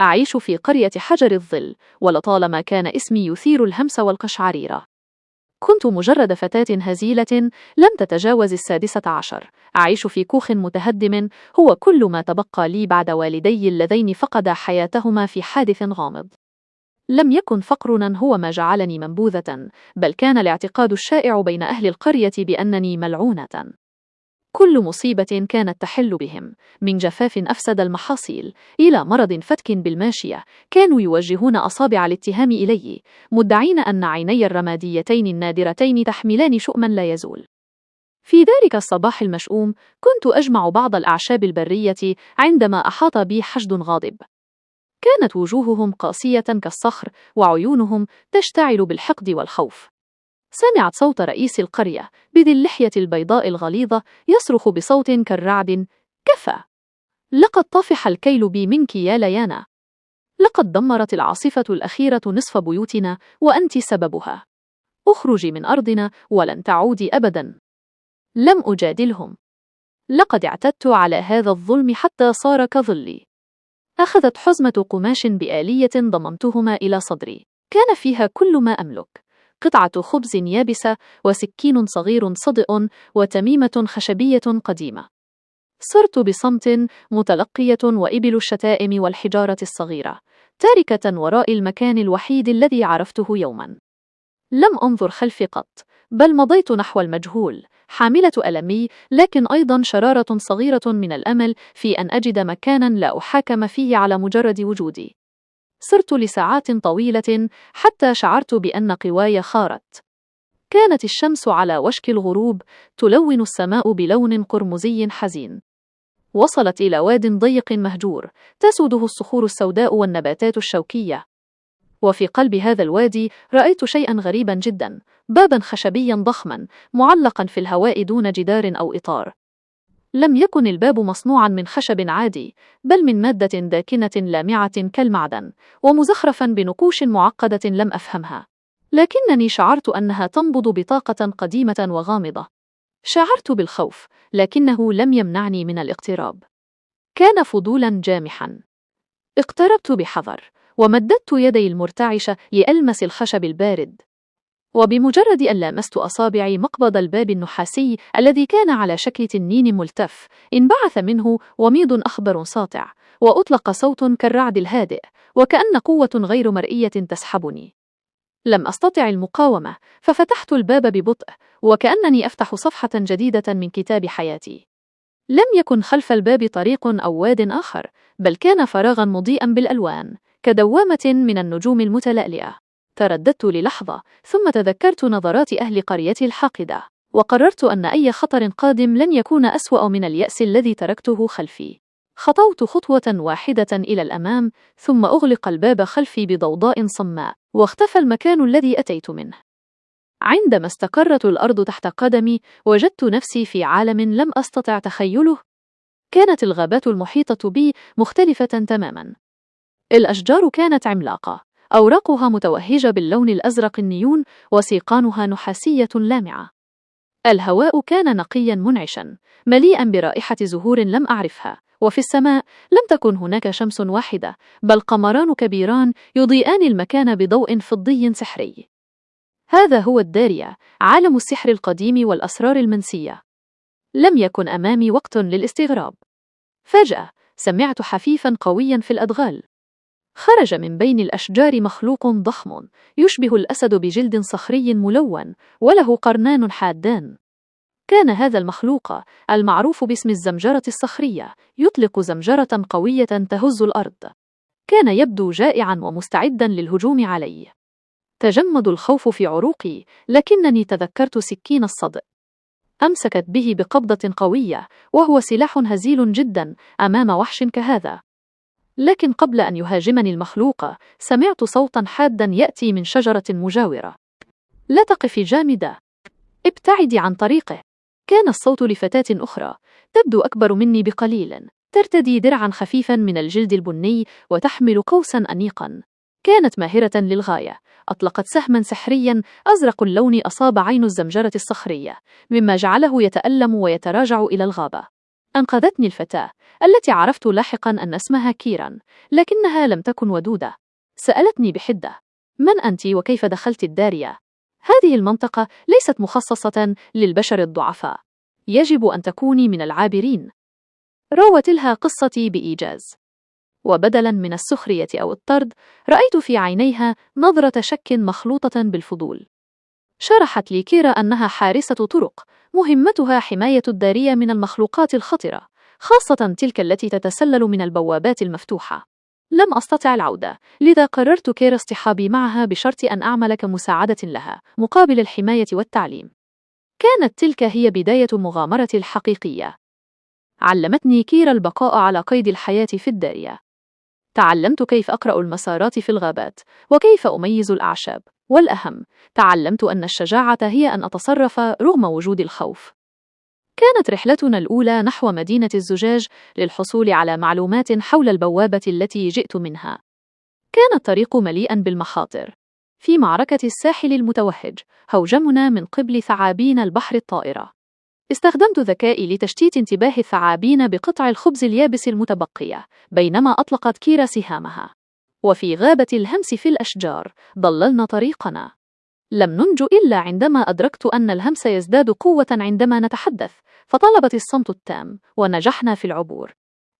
أعيش في قرية حجر الظل، ولطالما كان اسمي يثير الهمس والقشعريرة. كنت مجرد فتاة هزيلة لم تتجاوز 16. أعيش في كوخ متهدم هو كل ما تبقى لي بعد والدي اللذين فقدا حياتهما في حادث غامض. لم يكن فقرنا هو ما جعلني منبوذة، بل كان الاعتقاد الشائع بين أهل القرية بأنني ملعونة. كل مصيبة كانت تحل بهم، من جفاف أفسد المحاصيل إلى مرض فتك بالماشية، كانوا يوجهون أصابع الاتهام إلي، مدعين أن عيني الرماديتين النادرتين تحملان شؤما لا يزول. في ذلك الصباح المشؤوم كنت أجمع بعض الأعشاب البرية عندما أحاط بي حشد غاضب. كانت وجوههم قاسية كالصخر، وعيونهم تشتعل بالحقد والخوف. سمعت صوت رئيس القرية بذي اللحية البيضاء الغليظة يصرخ بصوت كالرعد: كفى! لقد طفح الكيل بي منك يا ليانا. لقد دمرت العاصفة الأخيرة نصف بيوتنا وأنت سببها. اخرجي من أرضنا ولن تعودي أبدا. لم أجادلهم. لقد اعتدت على هذا الظلم حتى صار كظلي. أخذت حزمة قماش بآلية ضممتهما إلى صدري، كان فيها كل ما أملك: قطعة خبز يابسة، وسكين صغير صدئ، وتميمة خشبية قديمة. صرت بصمت متلقية وإبل الشتائم والحجارة الصغيرة، تاركة وراء المكان الوحيد الذي عرفته يوما. لم أنظر خلفي قط، بل مضيت نحو المجهول، حاملة ألمي، لكن أيضا شرارة صغيرة من الأمل في أن أجد مكانا لا أحاكم فيه على مجرد وجودي. سرت لساعات طويلة حتى شعرت بأن قواي خارت. كانت الشمس على وشك الغروب، تلون السماء بلون قرمزي حزين. وصلت إلى واد ضيق مهجور، تسوده الصخور السوداء والنباتات الشوكية. وفي قلب هذا الوادي رأيت شيئا غريبا جدا: بابا خشبيا ضخما معلقا في الهواء دون جدار أو إطار. لم يكن الباب مصنوعا من خشب عادي، بل من مادة داكنة لامعة كالمعدن، ومزخرفا بنقوش معقدة لم أفهمها، لكنني شعرت أنها تنبض بطاقة قديمة وغامضة. شعرت بالخوف، لكنه لم يمنعني من الاقتراب. كان فضولا جامحا. اقتربت بحذر، ومددت يدي المرتعشة لألمس الخشب البارد. وبمجرد أن لامست أصابعي مقبض الباب النحاسي الذي كان على شكل تنين ملتف، انبعث منه وميض أخضر ساطع، وأطلق صوت كالرعد الهادئ، وكأن قوة غير مرئية تسحبني. لم أستطع المقاومة، ففتحت الباب ببطء، وكأنني أفتح صفحة جديدة من كتاب حياتي. لم يكن خلف الباب طريق أو واد آخر، بل كان فراغا مضيئا بالألوان، كدوامة من النجوم المتلألئة. ترددت للحظة، ثم تذكرت نظرات أهل قريتي الحاقدة، وقررت أن أي خطر قادم لن يكون أسوأ من اليأس الذي تركته خلفي. خطوت خطوة واحدة إلى الأمام، ثم أغلق الباب خلفي بضوضاء صماء، واختفى المكان الذي أتيت منه. عندما استقرت الأرض تحت قدمي، وجدت نفسي في عالم لم أستطع تخيله. كانت الغابات المحيطة بي مختلفة تماما. الأشجار كانت عملاقة، أوراقها متوهجة باللون الأزرق النيون، وسيقانها نحاسية لامعة. الهواء كان نقيا منعشا، مليئا برائحة زهور لم أعرفها، وفي السماء لم تكن هناك شمس واحدة، بل قمران كبيران يضيئان المكان بضوء فضي سحري. هذا هو الداريا، عالم السحر القديم والأسرار المنسية. لم يكن أمامي وقت للاستغراب. فجأة سمعت حفيفا قويا في الأدغال. خرج من بين الأشجار مخلوق ضخم يشبه الأسد بجلد صخري ملون، وله قرنان حادان. كان هذا المخلوق المعروف باسم الزمجرة الصخرية، يطلق زمجرة قوية تهز الأرض. كان يبدو جائعا ومستعدا للهجوم علي. تجمد الخوف في عروقي، لكنني تذكرت سكين الصدئ. أمسكت به بقبضة قوية، وهو سلاح هزيل جدا أمام وحش كهذا. لكن قبل أن يهاجمني المخلوق، سمعت صوتا حادا يأتي من شجرة مجاورة: لا تقفي جامدة، ابتعدي عن طريقه. كان الصوت لفتاة أخرى، تبدو أكبر مني بقليل، ترتدي درعا خفيفا من الجلد البني، وتحمل قوسا أنيقا. كانت ماهرة للغاية، أطلقت سهما سحريا أزرق اللون أصاب عين الزمجرة الصخرية، مما جعله يتألم ويتراجع إلى الغابة. أنقذتني الفتاة التي عرفت لاحقا أن اسمها كيران، لكنها لم تكن ودودة. سألتني بحدة: من أنت وكيف دخلت الدارية؟ هذه المنطقة ليست مخصصة للبشر الضعفاء، يجب أن تكوني من العابرين. روت لها قصتي بإيجاز، وبدلا من السخرية أو الطرد رأيت في عينيها نظرة شك مخلوطة بالفضول. شرحت لي كيرا أنها حارسة طرق، مهمتها حماية الدارية من المخلوقات الخطرة، خاصة تلك التي تتسلل من البوابات المفتوحة. لم أستطع العودة، لذا قررت كيرا اصطحابي معها بشرط أن أعمل كمساعدة لها مقابل الحماية والتعليم. كانت تلك هي بداية مغامرتي الحقيقية. علمتني كيرا البقاء على قيد الحياة في الدارية. تعلمت كيف أقرأ المسارات في الغابات، وكيف أميز الأعشاب، والأهم، تعلمت أن الشجاعة هي أن أتصرف رغم وجود الخوف. كانت رحلتنا الأولى نحو مدينة الزجاج للحصول على معلومات حول البوابة التي جئت منها. كان الطريق مليئا بالمخاطر. في معركة الساحل المتوهج هوجمنا من قبل ثعابين البحر الطائرة. استخدمت ذكائي لتشتيت انتباه الثعابين بقطع الخبز اليابس المتبقية، بينما أطلقت كيرا سهامها. وفي غابة الهمس في الأشجار ضللنا طريقنا. لم ننج إلا عندما أدركت أن الهمس يزداد قوة عندما نتحدث، فطلبت الصمت التام، ونجحنا في العبور.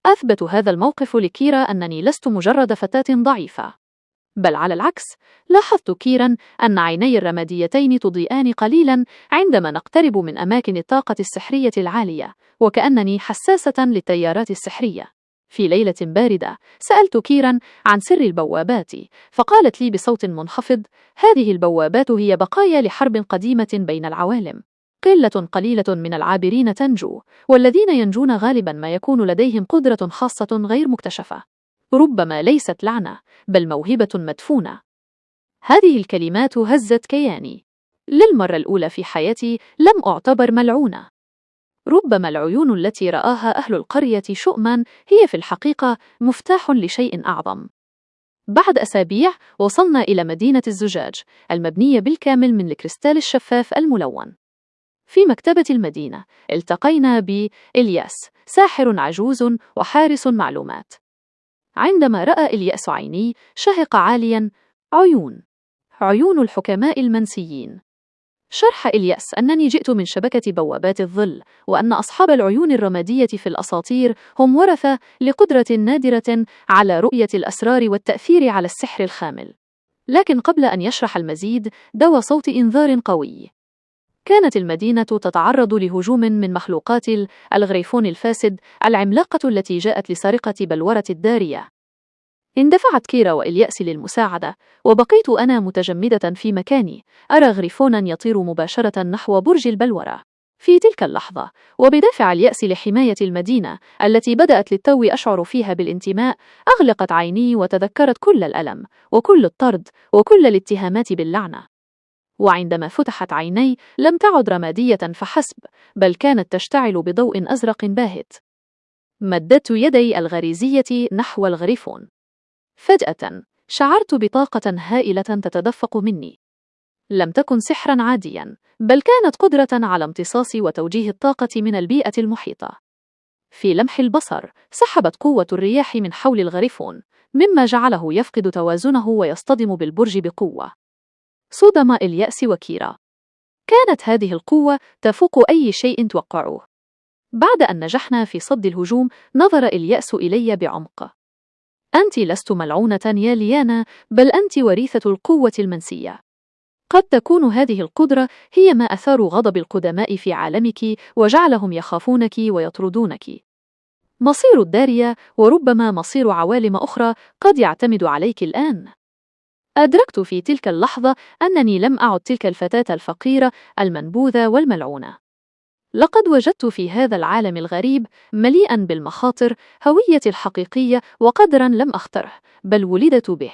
أثبت هذا الموقف لكيرا أنني لست مجرد فتاة ضعيفة، بل على العكس، لاحظت كيرا أن عيني الرماديتين تضيئان قليلا عندما نقترب من أماكن الطاقة السحرية العالية، وكأنني حساسة للتيارات السحرية. في ليلة باردة سألت كيرا عن سر البوابات، فقالت لي بصوت منخفض: هذه البوابات هي بقايا لحرب قديمة بين العوالم. قلة قليلة من العابرين تنجو، والذين ينجون غالبا ما يكون لديهم قدرة خاصة غير مكتشفة، ربما ليست لعنة بل موهبة مدفونة. هذه الكلمات هزت كياني. للمرة الأولى في حياتي لم أعتبر ملعونة. ربما العيون التي رآها أهل القرية شؤما هي في الحقيقة مفتاح لشيء أعظم. بعد أسابيع وصلنا إلى مدينة الزجاج المبنية بالكامل من الكريستال الشفاف الملون. في مكتبة المدينة التقينا بإلياس، ساحر عجوز وحارس معلومات. عندما رأى إلياس عيني شهق عاليا: عيون الحكماء المنسيين. شرح إلياس أنني جئت من شبكة بوابات الظل، وأن أصحاب العيون الرمادية في الأساطير هم ورثة لقدرة نادرة على رؤية الأسرار والتأثير على السحر الخامل. لكن قبل أن يشرح المزيد دوى صوت إنذار قوي. كانت المدينة تتعرض لهجوم من مخلوقات الغريفون الفاسد العملاقة التي جاءت لسرقة بلورة الدارية. اندفعت كيرا وإلياس للمساعدة، وبقيت أنا متجمدة في مكاني أرى غريفونا يطير مباشرة نحو برج البلورة. في تلك اللحظة، وبدافع اليأس لحماية المدينة التي بدأت للتو أشعر فيها بالانتماء، أغلقت عيني وتذكرت كل الألم وكل الطرد وكل الاتهامات باللعنة. وعندما فتحت عيني لم تعد رمادية فحسب، بل كانت تشتعل بضوء أزرق باهت. مددت يدي الغريزية نحو الغريفون. فجأة شعرت بطاقة هائلة تتدفق مني. لم تكن سحرا عاديا، بل كانت قدرة على امتصاص وتوجيه الطاقة من البيئة المحيطة. في لمح البصر سحبت قوة الرياح من حول الغريفون، مما جعله يفقد توازنه ويصطدم بالبرج بقوة. صدم إلياس وكيرا. كانت هذه القوة تفوق أي شيء توقعوه. بعد أن نجحنا في صد الهجوم نظر إلياس إلي بعمق. أنت لست ملعونة يا ليانا، بل أنت وريثة القوة المنسية. قد تكون هذه القدرة هي ما أثار غضب القدماء في عالمك وجعلهم يخافونك ويطردونك. مصير الدارية وربما مصير عوالم أخرى قد يعتمد عليك الآن. أدركت في تلك اللحظة أنني لم أعد تلك الفتاة الفقيرة المنبوذة والملعونة. لقد وجدت في هذا العالم الغريب مليئا بالمخاطر هويتي الحقيقية وقدرا لم أختره، بل ولدت به.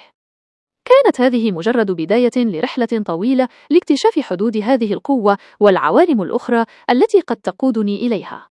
كانت هذه مجرد بداية لرحلة طويلة لاكتشاف حدود هذه القوة والعوالم الأخرى التي قد تقودني إليها.